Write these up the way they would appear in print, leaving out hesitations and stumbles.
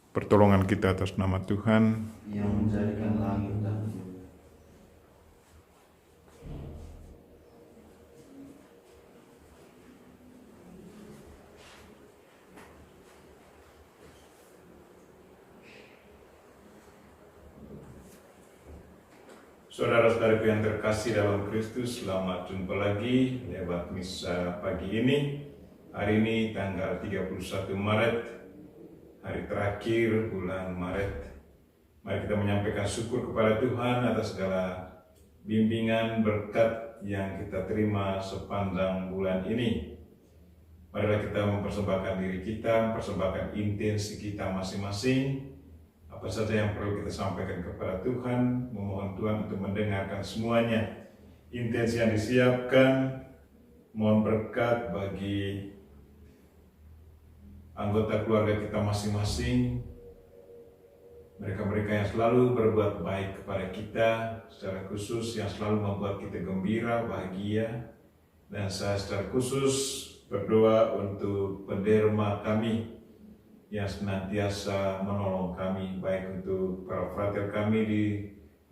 pertolongan kita atas nama Tuhan yang menjadikan langit dan bumi. Saudara-saudaraku yang terkasih dalam Kristus, selamat jumpa lagi lewat misa pagi ini. Hari ini tanggal 31 Maret, hari terakhir bulan Maret. Mari kita menyampaikan syukur kepada Tuhan atas segala bimbingan berkat yang kita terima sepanjang bulan ini. Marilah kita mempersembahkan diri kita, mempersembahkan intensi kita masing-masing. Apa saja yang perlu kita sampaikan kepada Tuhan, memohon Tuhan untuk mendengarkan semuanya. Intensi yang disiapkan, mohon berkat bagi anggota keluarga kita masing-masing, mereka-mereka yang selalu berbuat baik kepada kita, secara khusus yang selalu membuat kita gembira, bahagia. Dan saya secara khusus berdoa untuk penderma kami yang senantiasa menolong kami, baik untuk para frater kami di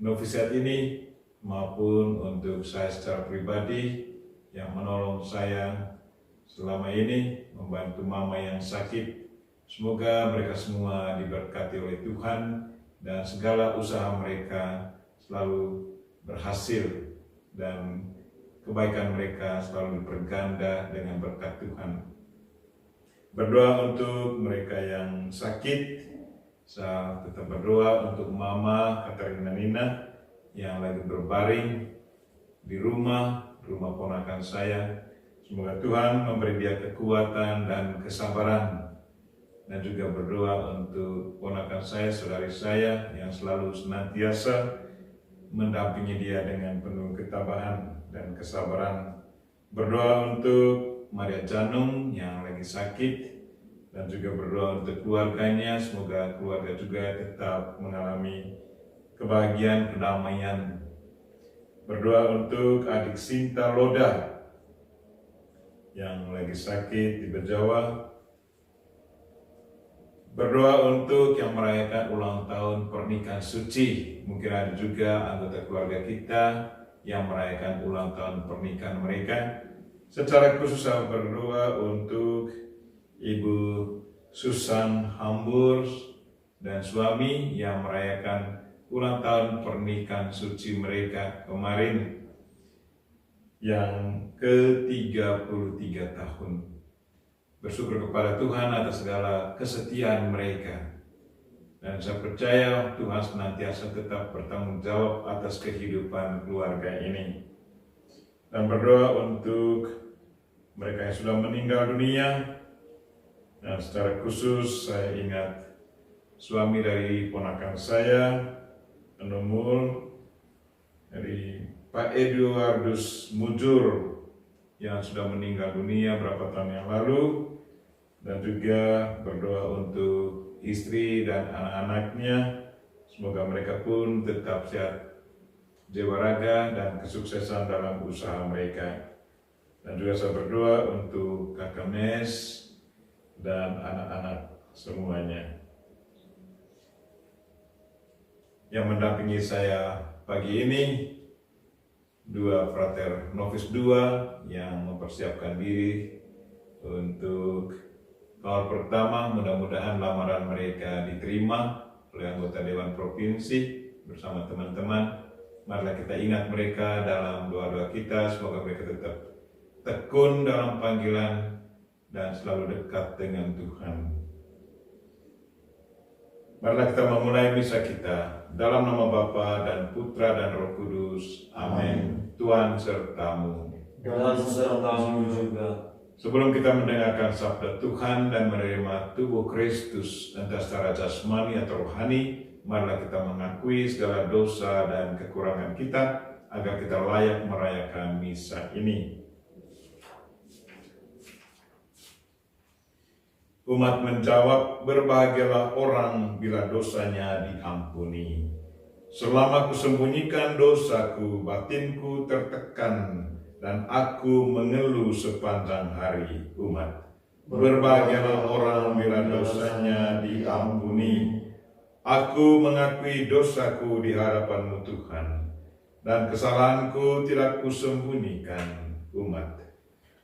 novisiat ini, maupun untuk saya secara pribadi yang menolong saya selama ini, membantu mama yang sakit. Semoga mereka semua diberkati oleh Tuhan dan segala usaha mereka selalu berhasil dan kebaikan mereka selalu berganda dengan berkat Tuhan. Berdoa untuk mereka yang sakit. Saya tetap berdoa untuk Mama Katarina Nina yang lagi berbaring di rumah ponakan saya. Semoga Tuhan memberi dia kekuatan dan kesabaran. Dan juga berdoa untuk ponakan saya, saudari saya yang selalu senantiasa mendampingi dia dengan penuh ketabahan dan kesabaran. Berdoa untuk Maria Janung yang lagi sakit, dan juga berdoa untuk keluarganya, semoga keluarga juga tetap mengalami kebahagiaan, kedamaian. Berdoa untuk adik Sinta Loda yang lagi sakit di Berjawa. Berdoa untuk yang merayakan ulang tahun pernikahan suci. Mungkin ada juga anggota keluarga kita yang merayakan ulang tahun pernikahan mereka. Secara khusus saya berdoa untuk Ibu Susan Hambur dan suami yang merayakan ulang tahun pernikahan suci mereka kemarin yang ke-33 tahun. Bersyukur kepada Tuhan atas segala kesetiaan mereka. Dan saya percaya Tuhan senantiasa tetap bertanggung jawab atas kehidupan keluarga ini. Dan berdoa untuk mereka yang sudah meninggal dunia. Dan secara khusus saya ingat suami dari ponakan saya, Penemul, dari Pak Eduardus Mujur yang sudah meninggal dunia beberapa tahun yang lalu. Dan juga berdoa untuk istri dan anak-anaknya. Semoga mereka pun tetap sehat jiwa raga dan kesuksesan dalam usaha mereka. Dan juga saya berdoa untuk Kakak Mes dan anak-anak semuanya. Yang mendampingi saya pagi ini, dua frater novis 2 yang mempersiapkan diri untuk kawal pertama. Mudah-mudahan lamaran mereka diterima oleh anggota Dewan Provinsi bersama teman-teman. Marilah kita ingat mereka dalam doa-doa kita, semoga mereka tetap tekun dalam panggilan dan selalu dekat dengan Tuhan. Marilah kita memulai misa kita dalam nama Bapa dan Putra dan Roh Kudus. Amin. Tuhan sertamu. Dan sertamu juga. Sebelum kita mendengarkan sabda Tuhan dan menerima tubuh Kristus entah secara jasmani atau rohani, marilah kita mengakui segala dosa dan kekurangan kita agar kita layak merayakan misa ini. Umat menjawab, berbahagialah orang bila dosanya diampuni. Selama kusembunyikan dosaku, batinku tertekan, dan aku mengeluh sepanjang hari. Umat, Berbahagialah orang bila dosanya diampuni. Aku mengakui dosaku di hadapan-Mu Tuhan, dan kesalahanku tidak kusembunyikan umat.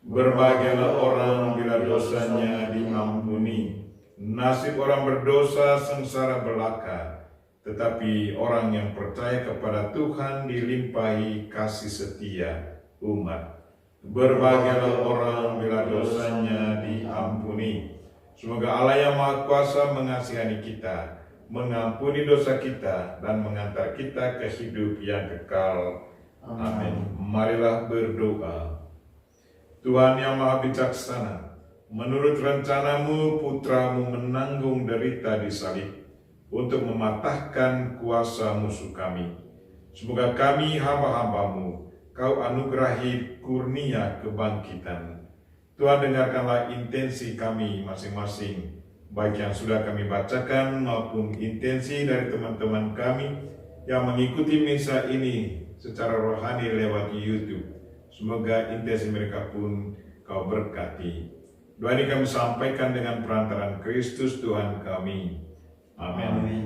Berbahagialah orang bila dosanya diampuni. Nasib orang berdosa sengsara belaka, tetapi orang yang percaya kepada Tuhan dilimpahi kasih setia umat. Berbahagialah orang bila dosanya diampuni. Semoga Allah yang Maha Kuasa mengasihani kita, mengampuni dosa kita, dan mengantar kita ke hidup yang kekal. Amin. Marilah berdoa. Tuhan yang Maha Bijaksana, menurut rencana-Mu, Putra-Mu menanggung derita di salib untuk mematahkan kuasa musuh kami. Semoga kami hamba-hamba-Mu, Kau anugerahi kurnia kebangkitan. Tuhan, dengarkanlah intensi kami masing-masing, baik yang sudah kami bacakan maupun intensi dari teman-teman kami yang mengikuti misa ini secara rohani lewat YouTube. Semoga intensi mereka pun Kau berkati. Doa ini kami sampaikan dengan perantaraan Kristus Tuhan kami. Amin. Amin.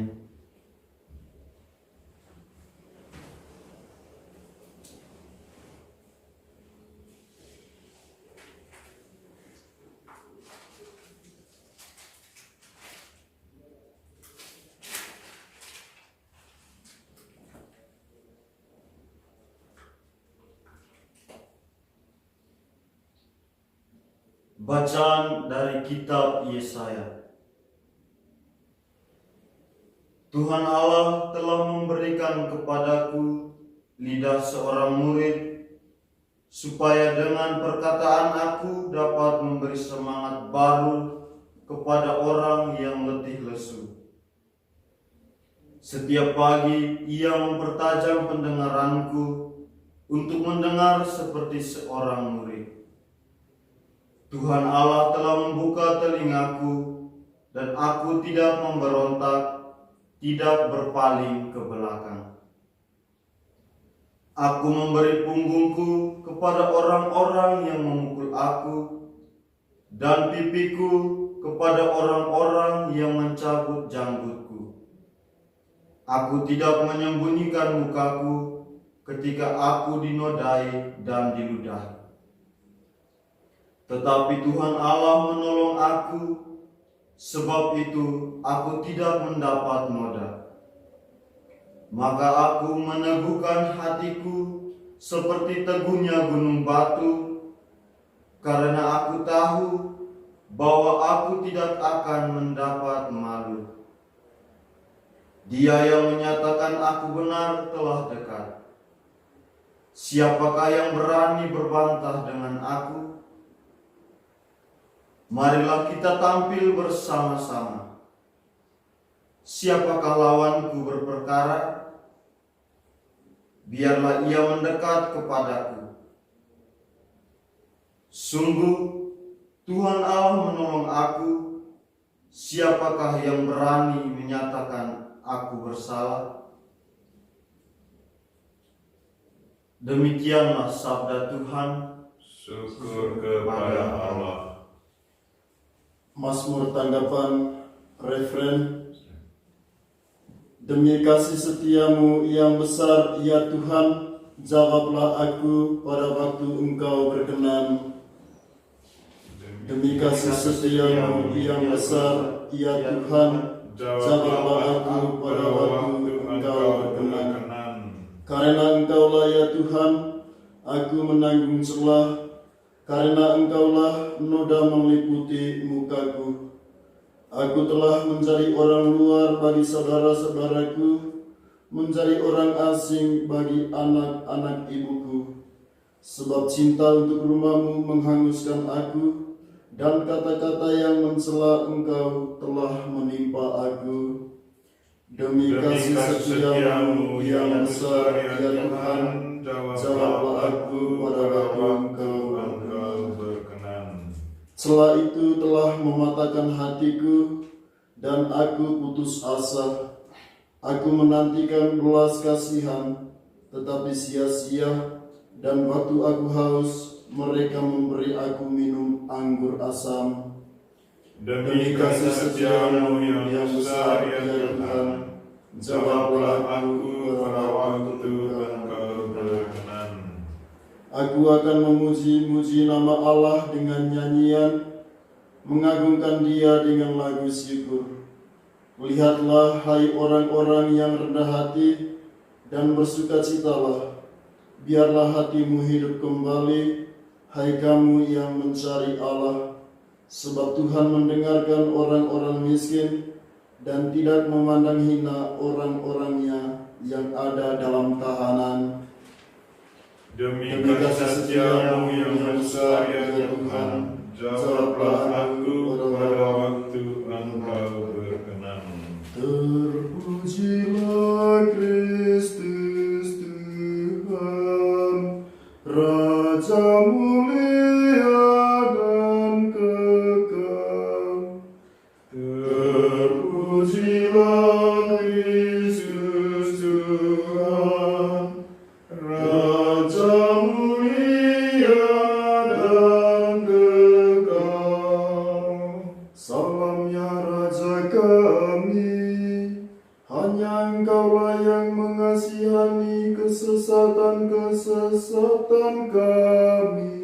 Bacaan dari kitab Yesaya. Tuhan Allah telah memberikan kepadaku lidah seorang murid, supaya dengan perkataan aku dapat memberi semangat baru kepada orang yang letih lesu. Setiap pagi ia mempertajam pendengaranku untuk mendengar seperti seorang murid. Tuhan Allah telah membuka telingaku, dan aku tidak memberontak, tidak berpaling ke belakang. Aku memberi punggungku kepada orang-orang yang memukul aku, dan pipiku kepada orang-orang yang mencabut janggutku. Aku tidak menyembunyikan mukaku ketika aku dinodai dan diludahi. Tetapi Tuhan Allah menolong aku, sebab itu aku tidak mendapat noda. Maka aku meneguhkan hatiku seperti teguhnya gunung batu, karena aku tahu bahwa aku tidak akan mendapat malu. Dia yang menyatakan aku benar telah dekat. Siapakah yang berani berbantah dengan aku? Marilah kita tampil bersama-sama. Siapakah lawanku berperkara? Biarlah ia mendekat kepadaku. Sungguh, Tuhan Allah menolong aku. Siapakah yang berani menyatakan aku bersalah? Demikianlah sabda Tuhan. Syukur kepada Allah. Mazmur tanggapan referen. Demi kasih setiamu yang besar, ya Tuhan, jawablah aku pada waktu Engkau berkenan. Demi kasih setiamu yang besar, ya Tuhan, jawablah aku pada waktu Engkau berkenan. Karena Engkaulah, ya Tuhan, aku menanggung celah. Karena Engkaulah noda meliputi mukaku. Aku telah menjadi orang luar bagi saudara-saudaraku, menjadi orang asing bagi anak-anak ibuku. Sebab cinta untuk rumah-Mu menghanguskan aku, dan kata-kata yang mencela Engkau telah menimpa aku. Demi kasih setiamu yang besar, ya Tuhan, jawablah aku pada waktu Engkau berkenan. Celah itu telah mematahkan hatiku, dan aku putus asa. Aku menantikan belas kasihan, tetapi sia-sia, dan waktu aku haus, mereka memberi aku minum anggur asam. Demi kasih setiamu yang besar ya Tuhan, jawablah aku pada waktu Engkau berkenan. Aku akan memuji-muji nama Allah dengan nyanyian, mengagungkan Dia dengan lagu syukur. Lihatlah, hai orang-orang yang rendah hati, dan bersukacitalah. Biarlah hatimu hidup kembali, hai kamu yang mencari Allah. Sebab Tuhan mendengarkan orang-orang miskin dan tidak memandang hina orang-orangnya yang ada dalam tahanan. Demi kasih setiamu yang besar ya Tuhan, jawablah aku pada waktu Engkau berkenan. Terpujilah Kristus Tuhan, Raja mulia dan kekal. Terpujilah Kristus Tuhan, Raja mulia dan kekal. Salam ya Raja kami, hanya Engkaulah yang mengasihani kesesatan-kesesatan kami.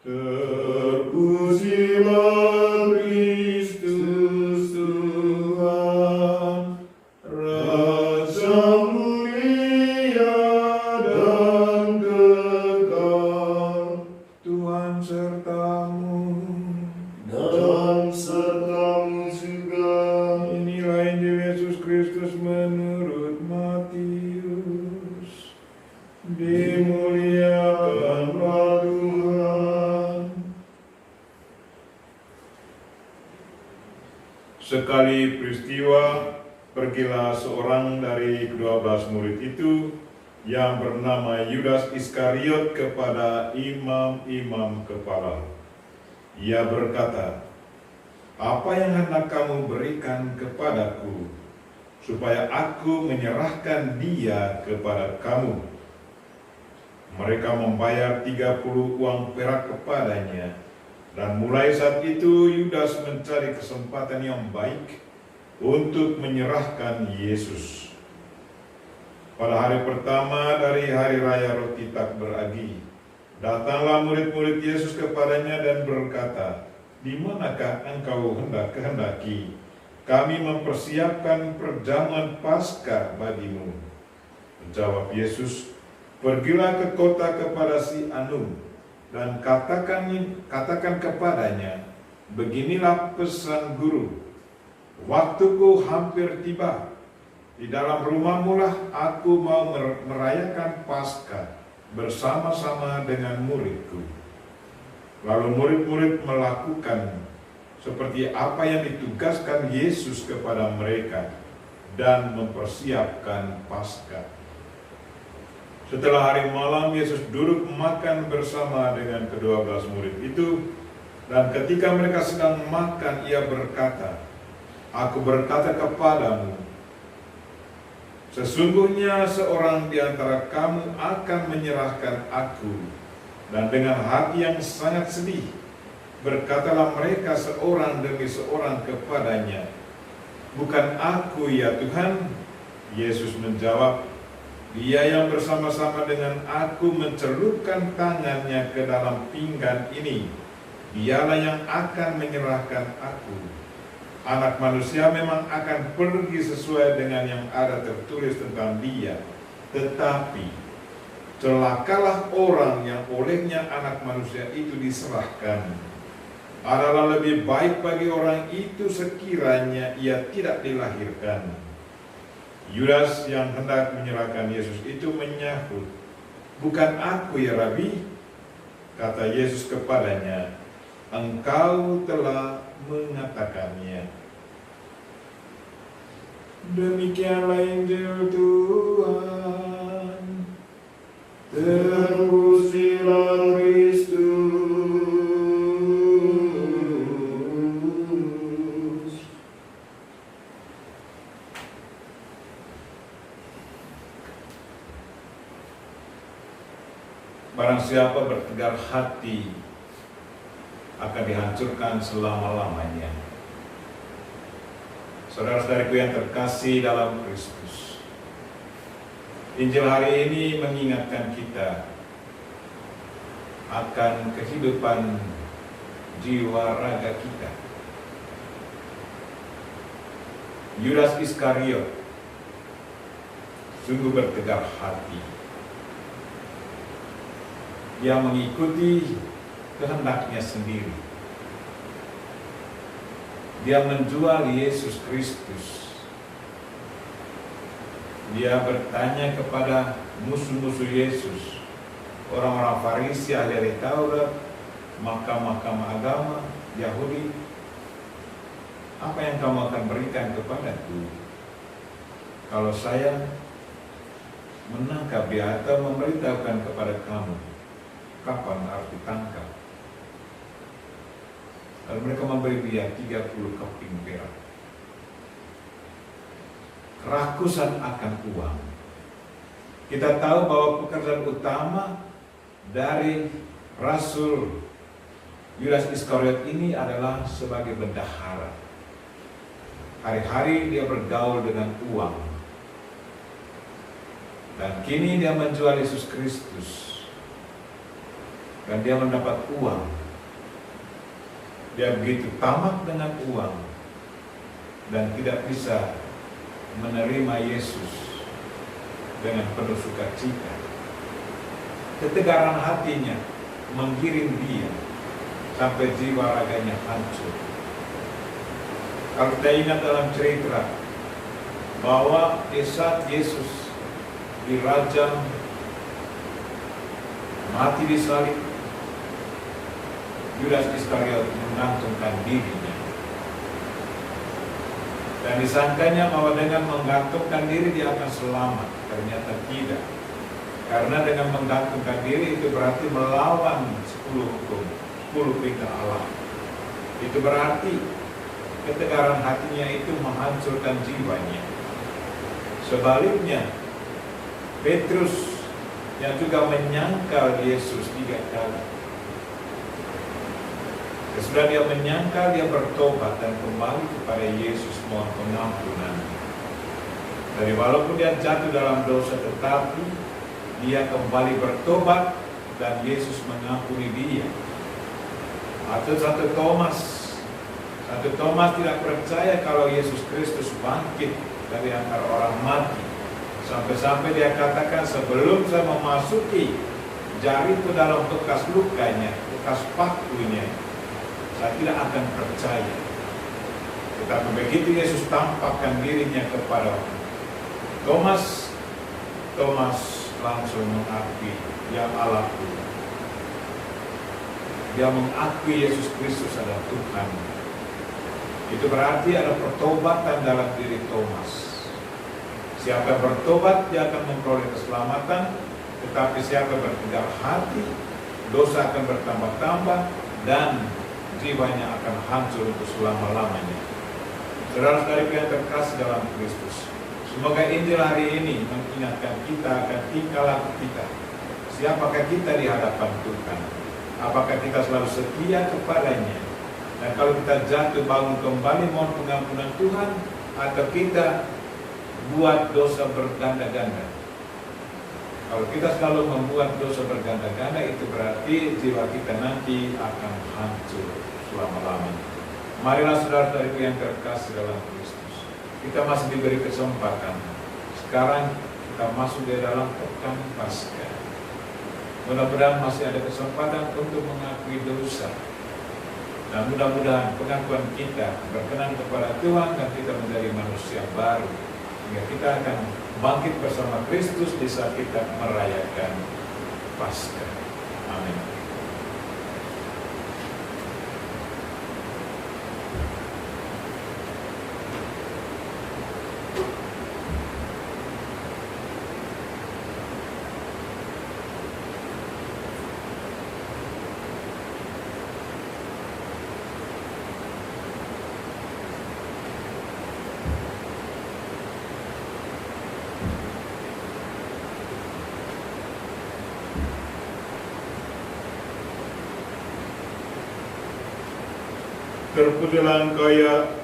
Terpujilah Kristus Tuhan, Raja mulia dan kekal. Tuhan sertamu. Dan sertamu juga. Inilah Injil Yesus Kristus menurut Matius. Dimuliakanlah Tuhan. Sekali peristiwa, pergilah seorang dari ke-12 murid itu yang bernama Yudas Iskariot kepada imam-imam kepala. Ia berkata, "Apa yang hendak kamu berikan kepadaku, supaya aku menyerahkan dia kepada kamu?" Mereka membayar 30 uang perak kepadanya, dan mulai saat itu Yudas mencari kesempatan yang baik untuk menyerahkan Yesus. Pada hari pertama dari hari raya roti tak beragi, datanglah murid-murid Yesus kepadanya dan berkata, "Di manakah engkau kehendaki kami mempersiapkan perjamuan Paskah bagimu?" Jawab Yesus, "Pergilah ke kota kepada si Anum dan katakan kepadanya, beginilah pesan guru, waktuku hampir tiba. Di dalam rumahmu lah aku mau merayakan Paskah bersama-sama dengan muridku." Lalu murid-murid melakukan seperti apa yang ditugaskan Yesus kepada mereka dan mempersiapkan Paskah. Setelah hari malam, Yesus duduk makan bersama dengan ke-12 murid itu, dan ketika mereka sedang makan, ia berkata, "Aku berkata kepadamu, sesungguhnya seorang di antara kamu akan menyerahkan aku." Dan dengan hati yang sangat sedih, berkatalah mereka seorang demi seorang kepadanya, "Bukan aku ya Tuhan?" Yesus menjawab, "Dia yang bersama-sama dengan aku mencelupkan tangannya ke dalam pinggan ini, dialah yang akan menyerahkan aku. Anak manusia memang akan pergi sesuai dengan yang ada tertulis tentang dia, tetapi celakalah orang yang olehnya anak manusia itu diserahkan. Adalah lebih baik bagi orang itu sekiranya ia tidak dilahirkan." Yudas yang hendak menyerahkan Yesus itu menyahut, "Bukan aku ya Rabi?" Kata Yesus kepadanya, "Engkau telah mengatakannya." Demikianlah Injil Tuhan. Terpujilah Kristus. Barang siapa bertegar hati akan akan dihancurkan selama-lamanya. Saudara-saudariku yang terkasih dalam Kristus, Injil hari ini mengingatkan kita akan kehidupan jiwa raga kita. Yudas Iskariot sungguh bertegar hati. Dia mengikuti kehendaknya sendiri. Dia menjual Yesus Kristus. Dia bertanya kepada musuh-musuh Yesus, orang-orang Farisi, ahli Taurat, mahkamah agama Yahudi, apa yang kamu akan berikan kepadaku kalau saya menangkap dia atau memberitahukan kepada kamu kapan harus ditangkap? Lalu mereka memberi dia 30 keping perak. Kerakusan akan uang. Kita tahu bahwa pekerjaan utama dari Rasul Yudas Iskariot ini adalah sebagai bendahara. Hari-hari dia bergaul dengan uang. Dan kini dia menjual Yesus Kristus. Dan dia mendapat uang. Dia begitu tamak dengan uang. Dan tidak bisa menerima Yesus dengan penuh sukacita. Ketegaran hatinya menggiring dia sampai jiwa raganya hancur. Kalau kita ingat dalam cerita bahwa di saat Yesus dirajam, mati disalib, Yudas Iskariot menggantungkan dirinya. Dan disangkanya bahwa dengan menggantungkan diri dia akan selamat. Ternyata tidak. Karena dengan menggantungkan diri itu berarti melawan 10 hukum, 10 perintah Allah. Itu berarti ketegaran hatinya itu menghancurkan jiwanya. Sebaliknya, Petrus yang juga menyangkal Yesus 3 kali. Sesudah dia menyangkal, dia bertobat dan kembali kepada Yesus mohon pengampunan. Dari walaupun dia jatuh dalam dosa, tetapi dia kembali bertobat dan Yesus mengampuni dia. Atau Santo Thomas tidak percaya kalau Yesus Kristus bangkit dari antara orang mati. Sampai-sampai dia katakan, sebelum saya memasuki jariku dalam bekas lukanya, bekas pakunya, saya tidak akan percaya. Tetapi begitu Yesus tampakkan dirinya kepada Thomas, Thomas langsung mengakui, ya Allahku. Dia mengakui Yesus Kristus adalah Tuhan. Itu berarti ada pertobatan dalam diri Thomas. Siapa yang bertobat, dia akan memperoleh keselamatan. Tetapi siapa yang bertegar hati, dosa akan bertambah-tambah dan jiwanya akan hancur untuk selama-lamanya. Saudara-saudari yang terkasih dalam Kristus, semoga Injil hari ini mengingatkan kita akan tingkah laku kita. Siapakah kita di hadapan Tuhan? Apakah kita selalu setia kepadanya? Dan kalau kita jatuh, bangun kembali mohon pengampunan Tuhan, atau kita buat dosa berganda-ganda? Kalau kita selalu membuat dosa berganda-ganda, itu berarti jiwa kita nanti akan hancur selama-lamanya. Marilah saudara-saudariku yang terkasih dalam Kristus, kita masih diberi kesempatan. Sekarang kita masuk di dalam pekan Paskah. Mudah-mudahan masih ada kesempatan untuk mengakui dosa. Dan mudah-mudahan pengakuan kita berkenan kepada Tuhan dan kita menjadi manusia baru. Sehingga kita akan bangkit bersama Kristus di saat kita merayakan Paskah. Amin. Terpujilah Engkau ya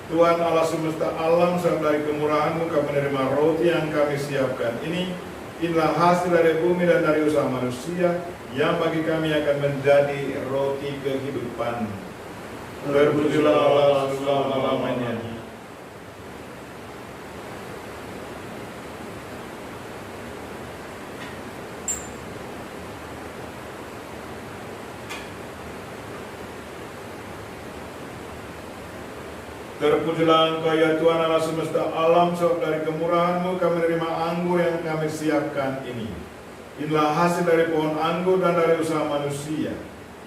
Tuhan Allah semesta alam, sebab dari kemurahan-Mu kami menerima roti yang kami siapkan ini. Inilah hasil dari bumi dan dari usaha manusia, yang bagi kami akan menjadi roti kehidupan. Terpujilah Allah selama-lamanya. Terpujilah Engkau ya Tuhan Allah semesta alam, sebab dari kemurahan-Mu kami menerima anggur yang kami siapkan ini. Inilah hasil dari pohon anggur dan dari usaha manusia,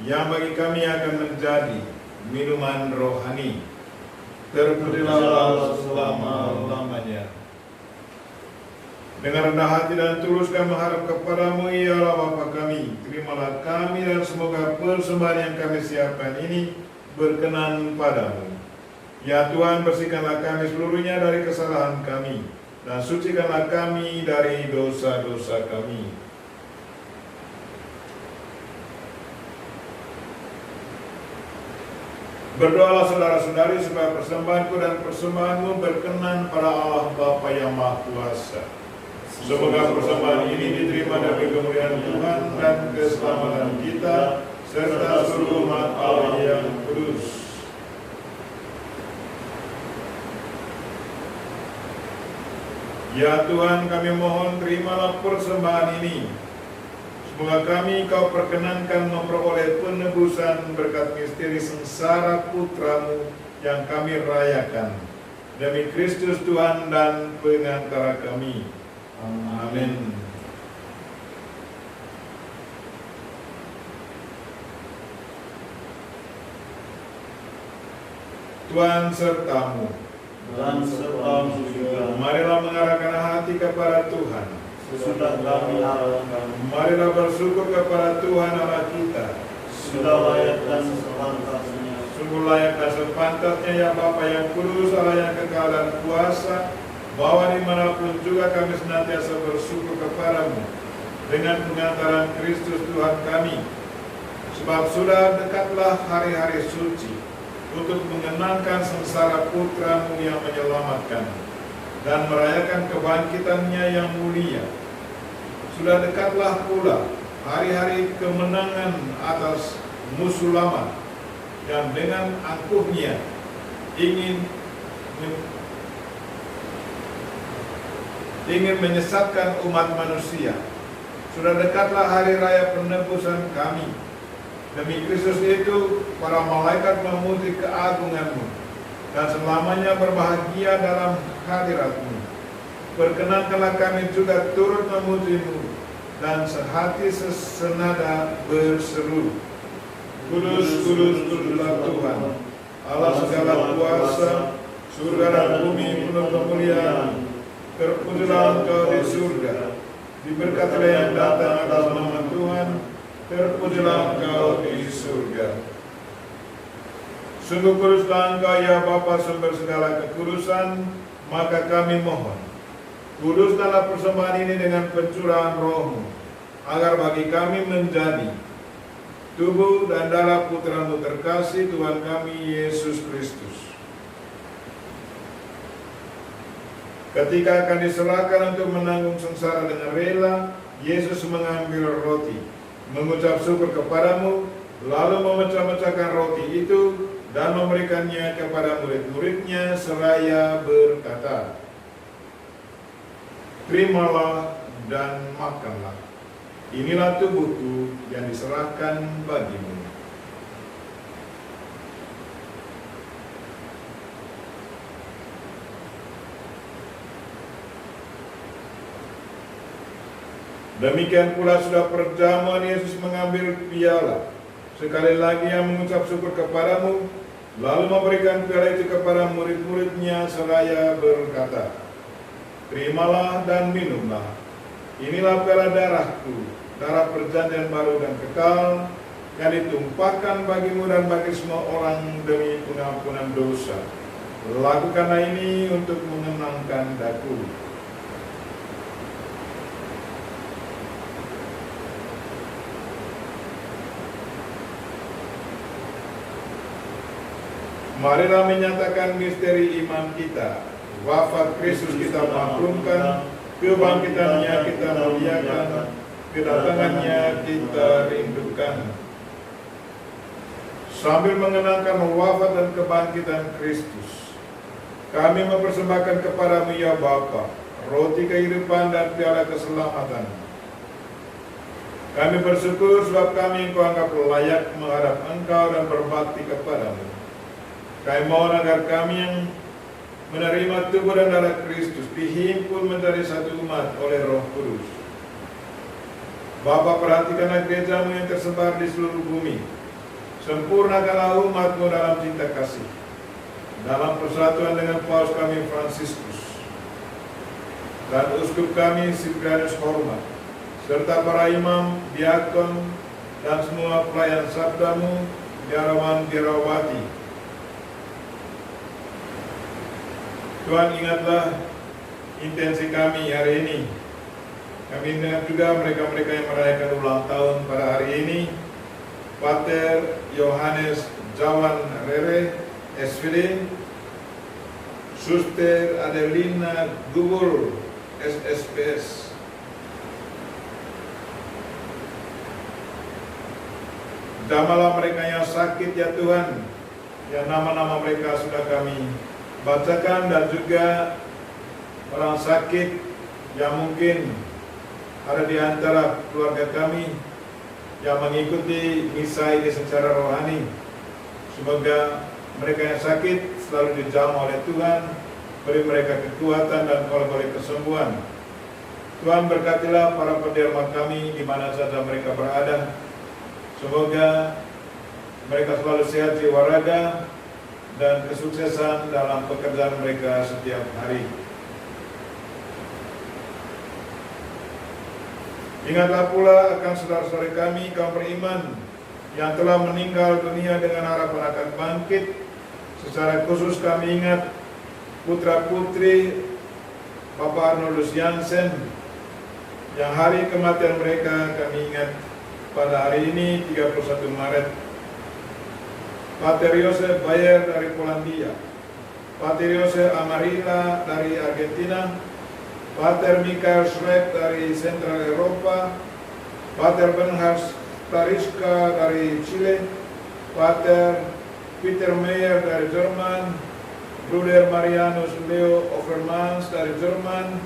yang bagi kami akan menjadi minuman rohani. Terpujilah Allah selama-lamanya. Dengan rendah hati dan tulus kami mengharap kepadamu, ya Allah Bapa kami. Terimalah kami dan semoga persembahan yang kami siapkan ini berkenan padamu. Ya Tuhan, bersihkanlah kami seluruhnya dari kesalahan kami, dan sucikanlah kami dari dosa-dosa kami. Berdoalah saudara-saudari supaya persembahanku dan persembahanmu berkenan pada Allah Bapa yang Maha Kuasa. Semoga persembahan ini diterima demi kemuliaan Tuhan dan keselamatan kita, serta seluruh umat Allah yang kudus. Ya Tuhan, kami mohon terimalah persembahan ini. Semoga kami Kau perkenankan memperoleh penebusan berkat misteri sengsara Putra-Mu yang kami rayakan. Demi Kristus Tuhan dan pengantara kami. Amin. Tuhan sertamu. Dan sertamu juga. Marilah mengarahkan hati kepada Tuhan. Sesudah kami arahkan. Marilah bersyukur kepada Tuhan Allah kita. Sudah layak dan sepantasnya. Sungguh layak dan sepantasnya ya Bapa yang kudus, Allah yang kekal dan kuasa, bahwa dimanapun juga kami senantiasa bersyukur kepadamu dengan pengantaran Kristus Tuhan kami. Sebab sudah dekatlah hari-hari suci untuk mengenangkan sengsara Putra-Mu yang menyelamatkan dan merayakan kebangkitannya yang mulia. Sudah dekatlah pula hari-hari kemenangan atas musuh lama, yang dengan angkuhnya ingin menyesatkan umat manusia. Sudah dekatlah hari raya penebusan kami. Demi Kristus itu, para malaikat memuji keagungan-Mu dan selamanya berbahagia dalam hadirat-Mu. Perkenankanlah kami juga turut memuji-Mu dan sehati sesenada berseru, Kudus, kudus, kuduslah Tuhan, Allah segala kuasa, surga dan bumi penuh kemuliaan. Terpujilah Engkau di surga, diberkatilah yang datang atas nama Tuhan. Terpujilah Engkau di surga. Sungguh kuduslah Engkau ya Bapa sumber segala kekudusan, maka kami mohon, kuduskanlah persembahan ini dengan pencurahan Roh-Mu, agar bagi kami menjadi tubuh dan darah Putra-Mu terkasih, Tuhan kami Yesus Kristus. Ketika akan diserahkan untuk menanggung sengsara dengan rela, Yesus mengambil roti, mengucap syukur kepadamu, lalu memecah-mecahkan roti itu dan memberikannya kepada murid-muridnya seraya berkata, Terimalah dan makanlah. Inilah tubuhku yang diserahkan bagimu. Demikian pula sudah perjamuan Yesus mengambil piala. Sekali lagi yang mengucap syukur kepadamu, lalu memberikan piala itu kepada murid-muridnya seraya berkata, Terimalah dan minumlah. Inilah piala darahku, darah perjanjian baru dan kekal, yang ditumpahkan bagimu dan bagi semua orang demi pengampunan dosa. Lakukanlah ini untuk mengenangkan daku. Marilah menyatakan misteri iman kita. Wafat Kristus kita maklumkan, kebangkitannya kita muliakan, kedatangannya kita rindukan. Sambil mengenangkan wafat dan kebangkitan Kristus, kami mempersembahkan kepadamu ya Bapa, roti kehidupan dan piala keselamatan. Kami bersyukur sebab kami Engkau anggap layak menghadap Engkau dan berbakti kepadamu. Kami mohon agar kami yang menerima tubuh dan darah Kristus dihimpun menjadi satu umat oleh Roh Kudus. Bapa, perhatikanlah gerejamu yang tersebar di seluruh bumi. Sempurnakanlah umatmu dalam cinta kasih, dalam persatuan dengan Paus kami Fransiskus dan uskup kami Siprianus Hormat, serta para imam, diakon, dan semua pelayan sabdamu, biarawan biarawati. Tuhan, ingatlah intensi kami hari ini. Kami ingat juga mereka-mereka yang merayakan ulang tahun pada hari ini. Pater Yohanes Jawan Rere, SVD, Suster Adelina Gubul, SSPS, jamalah mereka yang sakit ya Tuhan, yang nama-nama mereka sudah kami bacakan, dan juga orang sakit yang mungkin ada di antara keluarga kami yang mengikuti misa ini secara rohani. Semoga mereka yang sakit selalu dijamah oleh Tuhan, beri mereka kekuatan dan kalau boleh kesembuhan. Tuhan, berkatilah para penderma kami di mana saja mereka berada. Semoga mereka selalu sehat jiwa raga dan kesuksesan dalam pekerjaan mereka setiap hari. Ingatlah pula akan saudara-saudara kami, kaum beriman, yang telah meninggal dunia dengan harapan akan bangkit. Secara khusus kami ingat putra-putri Bapak Arnoldus Jansen, yang hari kematian mereka kami ingat pada hari ini 31 Maret. Pater Joseph Bayer dari Polandia, Pater Joseph Amarilla dari Argentina, Pater Michael Schreck dari Central Eropa, Pater Bernhard Tariska dari Chile, Pater Peter Meyer dari Jerman, Bruder Marianus Leo Overmans dari Jerman,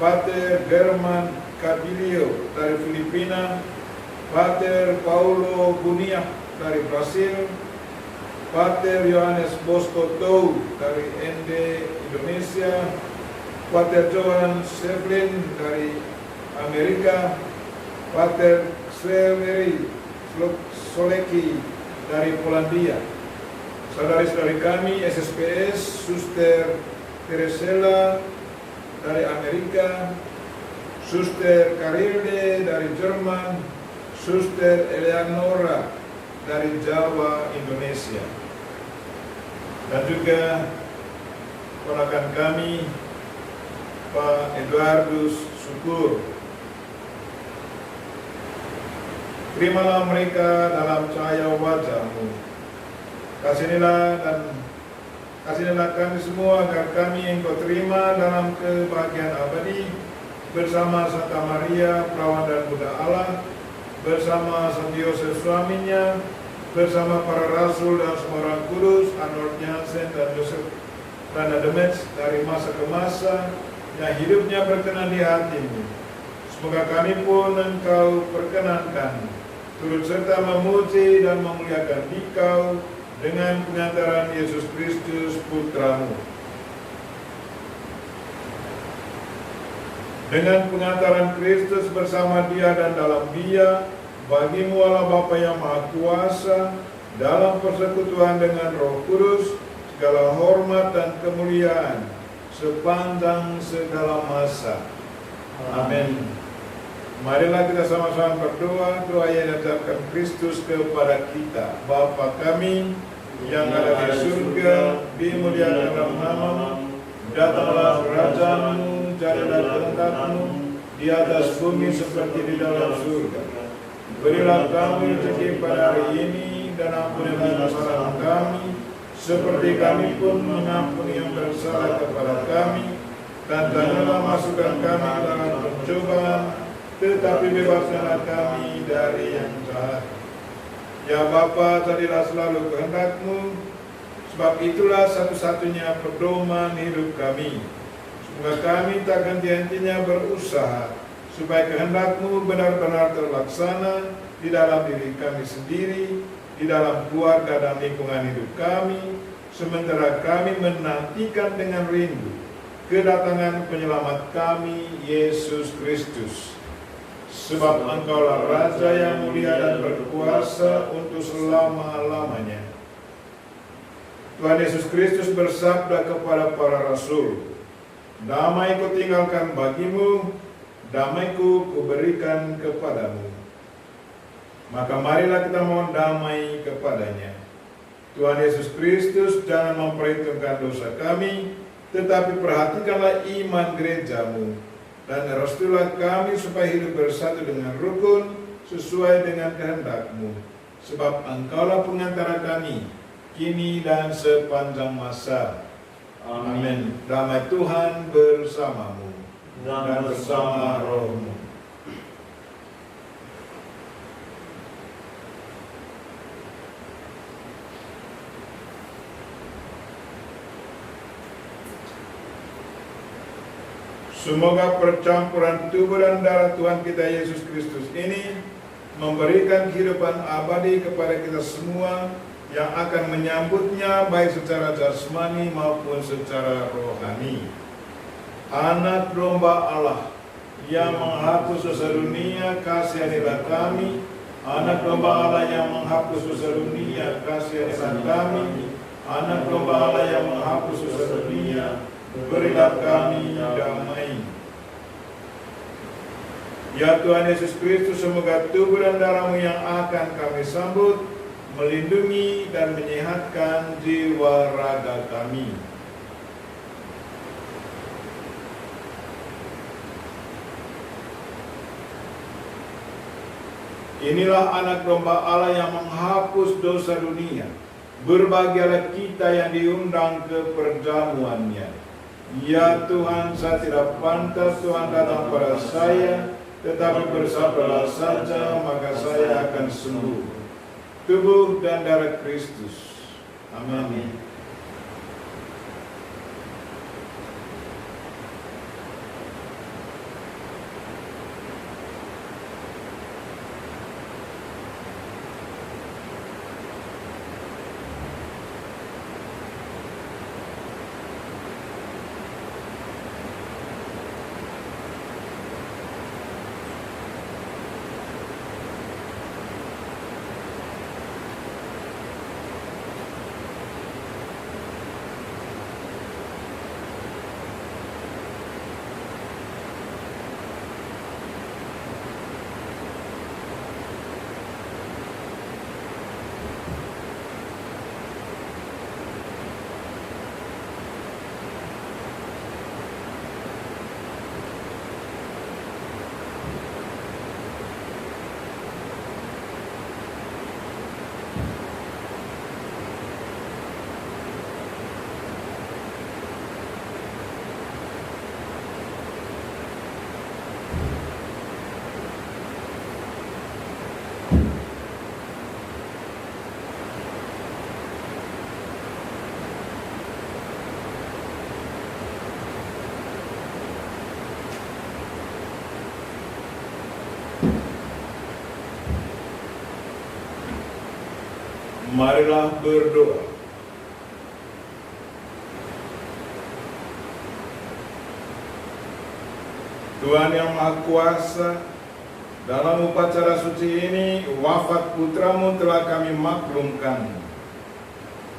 Pater German Cabilio dari Filipina, Pater Paulo Buniak dari Brasil, Pater Johannes Bosco Tou dari Ende Indonesia, Pater Johan Sevlin dari Amerika, Pater Sveveri Soleki dari Polandia, saudari-saudari kami SSPS, Suster Teresela dari Amerika, Suster Karilde dari Jerman, Suster Eleanora dari Jawa, Indonesia, dan juga ponakan kami Pak Eduardus Syukur. Terimalah mereka dalam cahaya wajah-Mu. Kasihanilah kami semua agar kami Engkau terima dalam kebahagiaan abadi bersama Santa Maria, Perawan dan Buddha Allah, bersama Santo Yosef suaminya, bersama para rasul dan semua orang kudus, Arnold Jansen dan Joseph Rana Demets dari masa ke masa, yang hidupnya berkenan di hati-Mu. Semoga kami pun Engkau perkenankan turut serta memuji dan memuliakan Dikau dengan pengantaran Yesus Kristus Putra-Mu. Dengan pengantaran Kristus bersama Dia dan dalam Dia, bagi-Mu Allah Bapa yang Maha Kuasa, dalam persekutuan dengan Roh Kudus, segala hormat dan kemuliaan sepanjang segala masa. Amin. Marilah kita sama-sama berdoa, doa yang diajarkan Kristus kepada kita. Bapa kami yang ada di surga, dimuliakanlah nama-Mu, datanglah kerajaan-Mu, jadilah kehendak-Mu di atas bumi seperti di dalam surga. Berilah kami rezeki pada hari ini, dan ampunilah kesalahan kami, seperti kami pun mengampuni yang bersalah kepada kami, dan janganlah masukkan kami ke dalam pencobaan, tetapi bebaskanlah kami dari yang jahat. Ya Bapa, jadilah selalu kehendak-Mu, sebab itulah satu-satunya pedoman hidup kami. Semoga kami tak henti-hentinya berusaha, supaya kehendak-Mu benar-benar terlaksana di dalam diri kami sendiri, di dalam keluarga dan lingkungan hidup kami, sementara kami menantikan dengan rindu kedatangan penyelamat kami, Yesus Kristus. Sebab Engkaulah Raja yang mulia dan berkuasa untuk selama-lamanya. Tuhan Yesus Kristus bersabda kepada para rasul, "Damai kutinggalkan bagimu, damai-Ku kuberikan kepadamu." Maka marilah kita mohon damai kepadanya. Tuhan Yesus Kristus, jangan memperhitungkan dosa kami, tetapi perhatikanlah iman gereja-Mu, dan restuilah kami supaya hidup bersatu dengan rukun sesuai dengan kehendak-Mu. Sebab Engkaulah pengantara kami, kini dan sepanjang masa. Amin. Damai Tuhan bersamamu dan bersama rohmu. Semoga percampuran tubuh dan darah Tuhan kita Yesus Kristus ini memberikan kehidupan abadi kepada kita semua yang akan menyambutnya baik secara jasmani maupun secara rohani. Anak domba Allah yang menghapus dosa dunia, kasihanilah kami. Anak domba Allah yang menghapus dosa dunia, kasihanilah kami. Anak domba Allah yang menghapus dosa dunia, berilah kami damai. Ya Tuhan Yesus Kristus, semoga tubuh dan darah-Mu yang akan kami sambut melindungi dan menyehatkan jiwa raga kami. Inilah anak domba Allah yang menghapus dosa dunia. Berbahagialah kita yang diundang ke perjamuannya. Ya Tuhan, saya tidak pantas Tuhan datang pada saya, tetapi bersabdalah saja, maka saya akan sembuh. Tubuh dan darah Kristus. Amin. Marilah berdoa. Tuhan yang Maha Kuasa, dalam upacara suci ini, wafat putra-Mu telah kami maklumkan.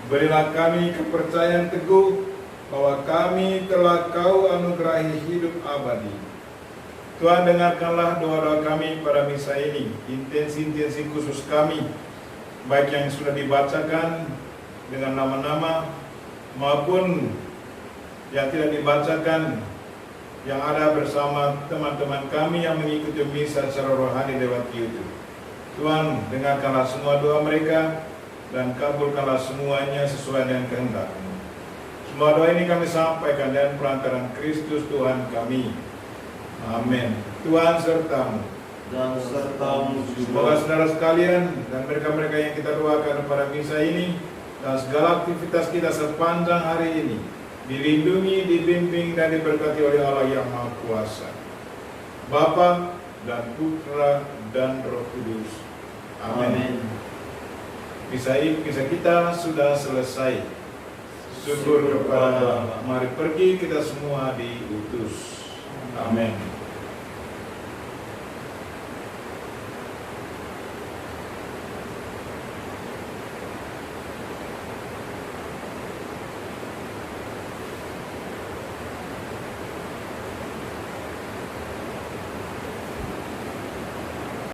Berilah kami kepercayaan teguh bahwa kami telah Kau anugerahi hidup abadi. Tuhan, dengarkanlah doa-doa kami pada misa ini, intensi-intensi khusus kami, baik yang sudah dibacakan dengan nama-nama maupun yang tidak dibacakan, yang ada bersama teman-teman kami yang mengikuti misa secara rohani lewat YouTube. Tuhan, dengarkanlah semua doa mereka, dan kabulkanlah semuanya sesuai dengan kehendak-Mu. Semua doa ini kami sampaikan dengan perantaraan Kristus Tuhan kami. Amin. Tuhan sertamu. Dan sertamu Semoga juga. saudara sekalian dan mereka-mereka yang kita doakan pada misa ini dan segala aktivitas kita sepanjang hari ini dilindungi, dibimbing, dan diberkati oleh Allah yang Maha Kuasa, Bapa dan Putra dan Roh Kudus. Amin. Misa kita sudah selesai. Syukur kepada Allah. Mari pergi kita semua diutus. Amin.